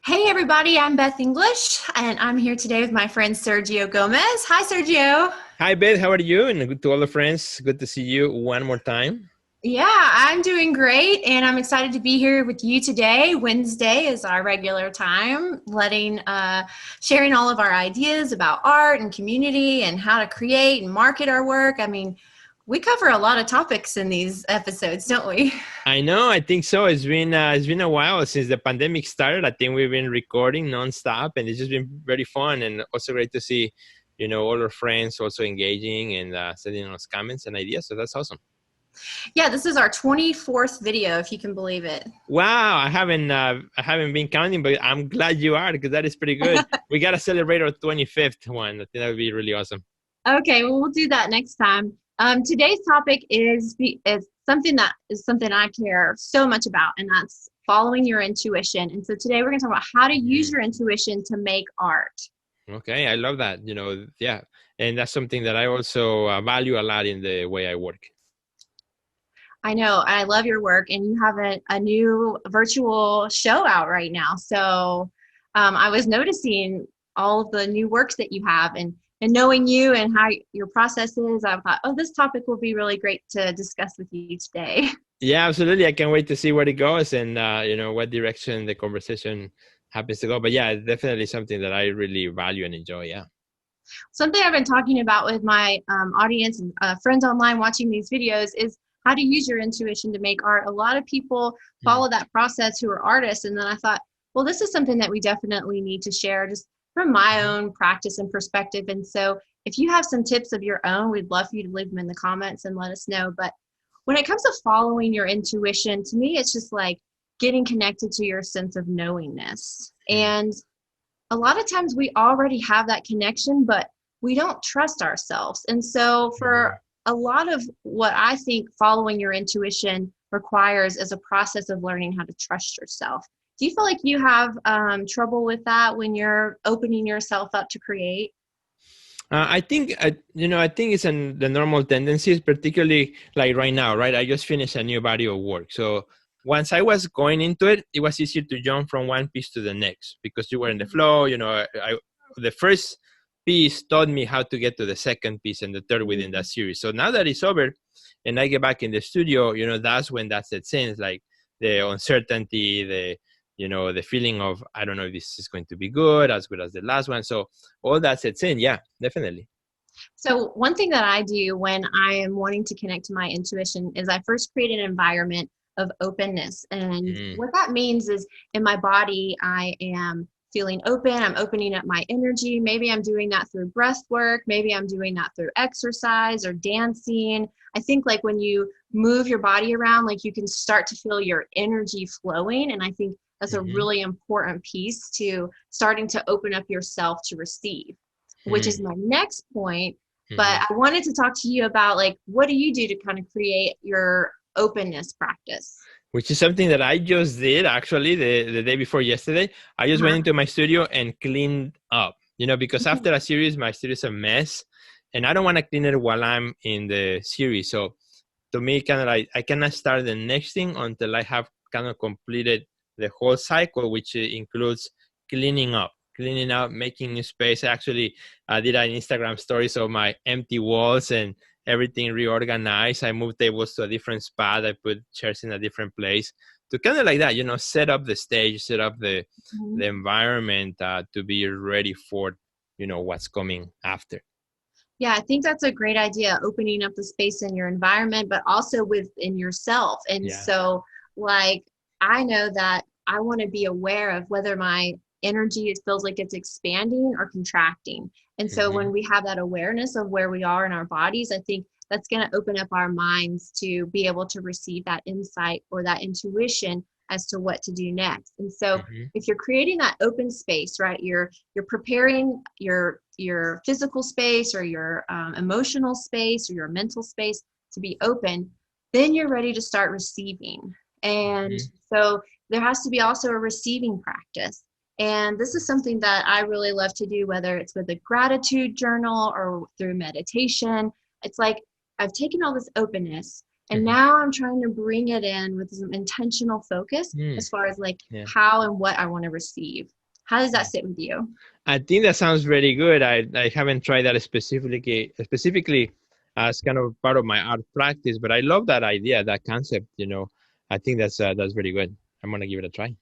Hey everybody, I'm Beth English, and I'm here today with my friend Sergio Gomez. Hi, Sergio. Hi, Beth. How are you? And good to all the friends. Good to see you one more time. Yeah, I'm doing great, and I'm excited to be here with you today. Wednesday is our regular time, sharing all of our ideas about art and community and how to create and market our work. I mean, we cover a lot of topics in these episodes, don't we? I know. I think so. It's been a while since the pandemic started. I think we've been recording nonstop, and it's just been very fun and also great to see, all our friends also engaging and sending us comments and ideas. So that's awesome. Yeah, this is our 24th video, if you can believe it. Wow, I haven't been counting, but I'm glad you are because that is pretty good. We gotta celebrate our 25th one. I think that would be really awesome. Okay, well, we'll do that next time. Today's topic is something I care so much about, and that's following your intuition. And so today we're going to talk about how to use Mhm. your intuition to make art. Okay, I love that. Yeah, and that's something that I also value a lot in the way I work. I know I love your work, and you have a new virtual show out right now. So I was noticing all of the new works that you have, and knowing you and how your process is, I thought, oh, this topic will be really great to discuss with you today. Yeah, absolutely. I can't wait to see where it goes and what direction the conversation happens to go. But yeah, it's definitely something that I really value and enjoy. Yeah. Something I've been talking about with my audience and friends online watching these videos is how to use your intuition to make art. A lot of people Mm. follow that process who are artists. And then I thought, well, this is something that we definitely need to share just from my Mhm. own practice and perspective. And so if you have some tips of your own, we'd love for you to leave them in the comments and let us know. But when it comes to following your intuition, to me, it's just like getting connected to your sense of knowingness. Mm. And a lot of times we already have that connection, but we don't trust ourselves. And so, for Mhm. a lot of what I think following your intuition requires is a process of learning how to trust yourself. Do you feel like you have trouble with that when you're opening yourself up to create? I think it's the normal tendencies, particularly like right now, right? I just finished a new body of work. So once I was going into it, it was easier to jump from one piece to the next because you were in the flow. The first piece taught me how to get to the second piece and the third within that Mhm. series. So now that it's over and I get back in the studio, that's when that sets in. It's like the uncertainty, the feeling of, I don't know if this is going to be as good as the last one. So all that sets in. Yeah, definitely. So, one thing that I do when I am wanting to connect to my intuition is I first create an environment of openness. And Mm, what that means is in my body, I am feeling open. I'm opening up my energy. Maybe I'm doing that through breath work. Maybe I'm doing that through exercise or dancing. I think like when you move your body around, like you can start to feel your energy flowing. And I think that's a mhm, really important piece to starting to open up yourself to receive, which is mm, my next point. But mhm. I wanted to talk to you about like what do you do to kind of create your openness practice? Which is something that I just did actually the day before yesterday. I just went Uh-huh. into my studio and cleaned up, because after a series, my studio is a mess and I don't want to clean it while I'm in the series. So to me, kind of like I cannot start the next thing until I have kind of completed the whole cycle, which includes cleaning up, making new space. I actually did an Instagram story of my empty walls and everything reorganized. I moved tables to a different spot. I put chairs in a different place to kind of like that, set up the stage, set up the Mhm. environment to be ready for, what's coming after. Yeah, I think that's a great idea, opening up the space in your environment, but also within yourself. And Yeah. so, like, I know that I want to be aware of whether my energy it feels like it's expanding or contracting. And so, Hmm. when we have that awareness of where we are in our bodies, I think that's going to open up our minds to be able to receive that insight or that intuition as to what to do next. And so, Hmm. if you're creating that open space, right, you're preparing your physical space or your emotional space or your mental space to be open, then you're ready to start receiving. And Hmm. so there has to be also a receiving practice. And this is something that I really love to do, whether it's with a gratitude journal or through meditation. It's like I've taken all this openness And now I'm trying to bring it in with some intentional focus Mm, as far as like yeah. how and what I want to receive. How does that sit with you? I think that sounds very good. I haven't tried that specifically as kind of part of my art practice, but I love that idea, that concept. I think that's very good. I'm gonna give it a try.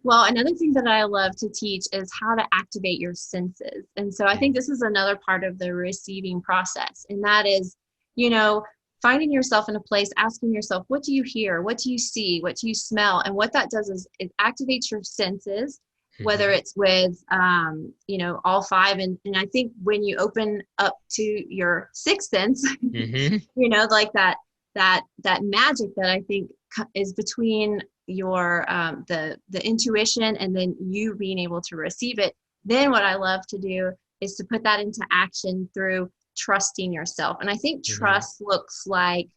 Well, another thing that I love to teach is how to activate your senses. And so I think this is another part of the receiving process. And that is, you know, finding yourself in a place, asking yourself, what do you hear? What do you see? What do you smell? And what that does is it activates your senses, whether Mhm, it's with, all five. And I think when you open up to your sixth sense, mhm, like that magic that I think is between your the intuition and then you being able to receive it. Then what I love to do is to put that into action through trusting yourself. And I think mhm, trust looks like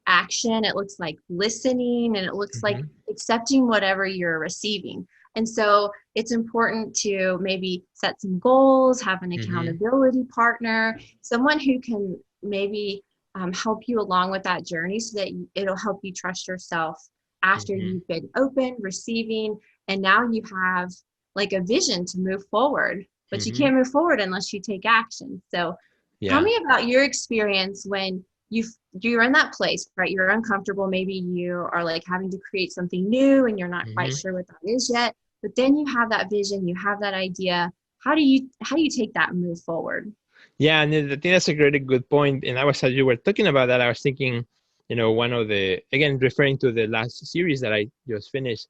action. It looks like listening, and it looks like mhm, accepting whatever you're receiving. And so it's important to maybe set some goals, have an mhm, accountability partner, someone who can maybe help you along with that journey so that it'll help you trust yourself after mhm, you've been open, receiving, and now you have like a vision to move forward. But you mhm. can't move forward unless you take action. So tell Yeah. me about your experience when you're in that place, right? You're uncomfortable. Maybe you are like having to create something new and you're not quite Mhm. sure what that is yet. But then you have that vision, you have that idea. How do you take that and move forward? Yeah, and I think that's a really good point. And I was, as you were talking about that, I was thinking, one of the, again, referring to the last series that I just finished,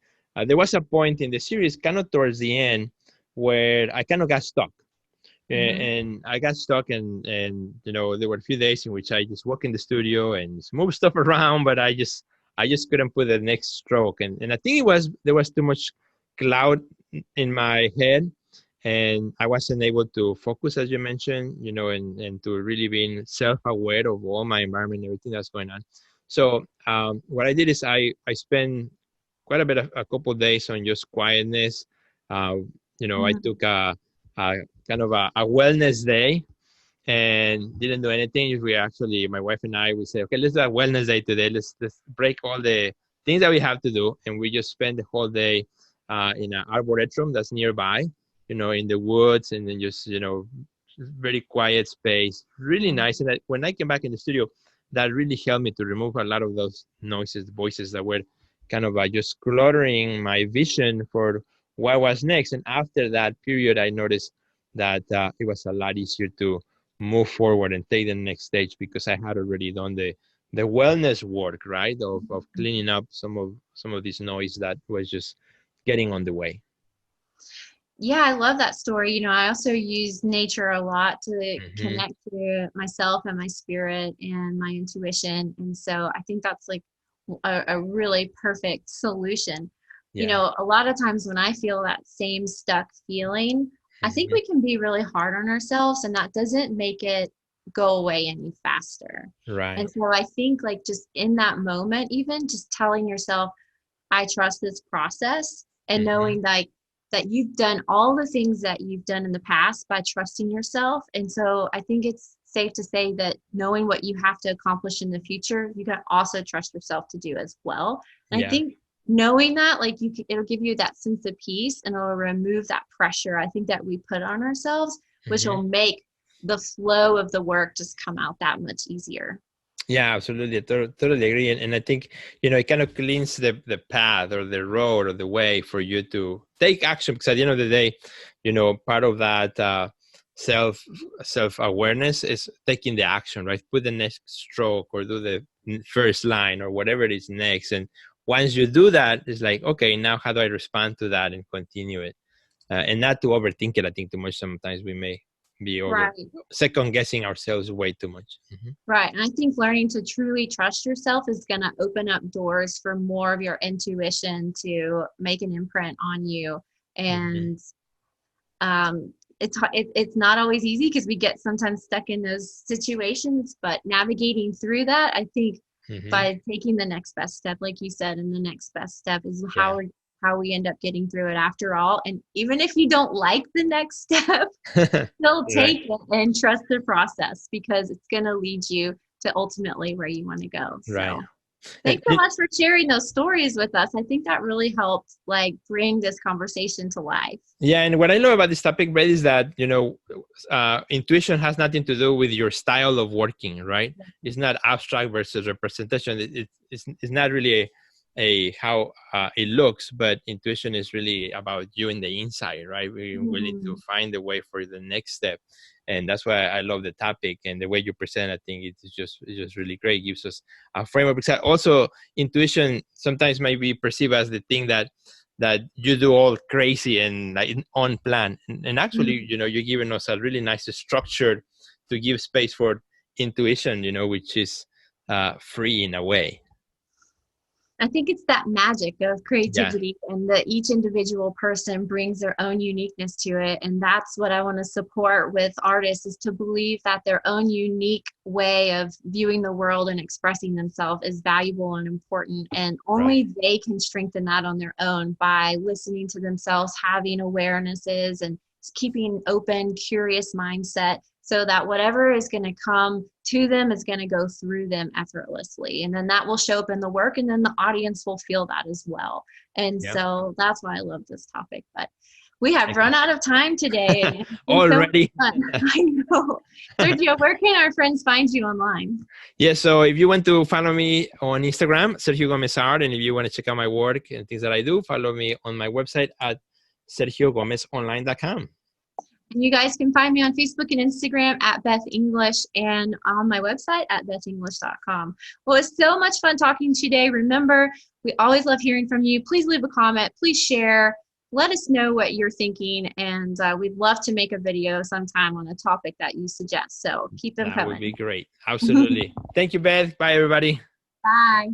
there was a point in the series, kind of towards the end, where I kind of got stuck. Mm-hmm. And I got stuck, and there were a few days in which I just walk in the studio and just move stuff around, but I just couldn't put the next stroke. And I think there was too much cloud in my head, and I wasn't able to focus, as you mentioned, and to really being self-aware of all my environment and everything that's going on. So what I did is I spent quite a couple of days on just quietness. Uh, I Mm-hmm. took a kind of a wellness day and didn't do anything. We actually, my wife and I, we said, okay, let's do a wellness day today. Let's break all the things that we have to do, and we just spend the whole day in an arboretum that's nearby, in the woods, and then just very quiet space, really nice. And when I came back in the studio, that really helped me to remove a lot of those noises, voices that were kind of just cluttering my vision for what was next. And after that period, I noticed that it was a lot easier to move forward and take the next stage because I had already done the wellness work, right? Of cleaning up some of this noise that was just getting on the way. Yeah, I love that story. I also use nature a lot to Hmm. connect to myself and my spirit and my intuition. And so I think that's like a really perfect solution. Yeah. A lot of times when I feel that same stuck feeling, I think Hmm. we can be really hard on ourselves, and that doesn't make it go away any faster. And Right. so I think, like, just in that moment, even just telling yourself, I trust this process, and Hmm. knowing that you've done all the things that you've done in the past by trusting yourself. And so I think it's safe to say that knowing what you have to accomplish in the future, you can also trust yourself to do as well. And I Yeah. think knowing that, like, it'll give you that sense of peace, and it'll remove that pressure I think that we put on ourselves, which will Hmm. make the flow of the work just come out that much easier. Yeah, absolutely. I totally agree. And I think, it kind of cleans the path or the road or the way for you to take action. Because at the end of the day, part of that self self awareness is taking the action, right? Put the next stroke or do the first line or whatever it is next. And once you do that, it's like, okay, now how do I respond to that and continue it? And not to overthink it. I think too much. Sometimes we may be over Right. second guessing ourselves way too much. Right. And I think learning to truly trust yourself is going to open up doors for more of your intuition to make an imprint on you. Hmm. And it's not always easy because we get sometimes stuck in those situations, but navigating through that, I think Hmm. by taking the next best step, like you said, and the next best step is Yeah. how we end up getting through it after all. And even if you don't like the next step, still Right. take it and trust the process because it's going to lead you to ultimately where you want to go. Right. So And thanks so much for sharing those stories with us. I think that really helped like bring this conversation to life. yeah, and what I love about this topic, Brett, is that intuition has nothing to do with your style of working, right? It's not abstract versus representation. It's not really a how it looks, but intuition is really about you in the inside, right? We're willing to Mhm. find the way for the next step, and that's why I love the topic and the way you present. I think it's just really great. It gives us a framework. Because also, intuition sometimes might be perceived as the thing that you do all crazy and like on plan, and actually, Mhm. you're giving us a really nice structure to give space for intuition, which is free in a way. I think it's that magic of Yeah. creativity and that each individual person brings their own uniqueness to it. And that's what I want to support with artists is to believe that their own unique way of viewing the world and expressing themselves is valuable and important. And Right. only they can strengthen that on their own by listening to themselves, having awarenesses and keeping open, curious mindset so that whatever is going to come to them is going to go through them effortlessly. And then that will show up in the work, and then the audience will feel that as well. And Yeah. so that's why I love this topic. But we have Thank you. run out of time today, and it's been so much Already. fun. I know. Sergio, where can our friends find you online? Yeah, so if you want to follow me on Instagram, Sergio Gomez Art, and if you want to check out my work and things that I do, follow me on my website at sergiogomezonline.com. And you guys can find me on Facebook and Instagram at Beth English and on my website at bethenglish.com. Well, it's so much fun talking to you today. Remember, we always love hearing from you. Please leave a comment. Please share. Let us know what you're thinking. And we'd love to make a video sometime on a topic that you suggest. So keep them That would be coming. great. Absolutely. Thank you, Beth. Bye, everybody. Bye.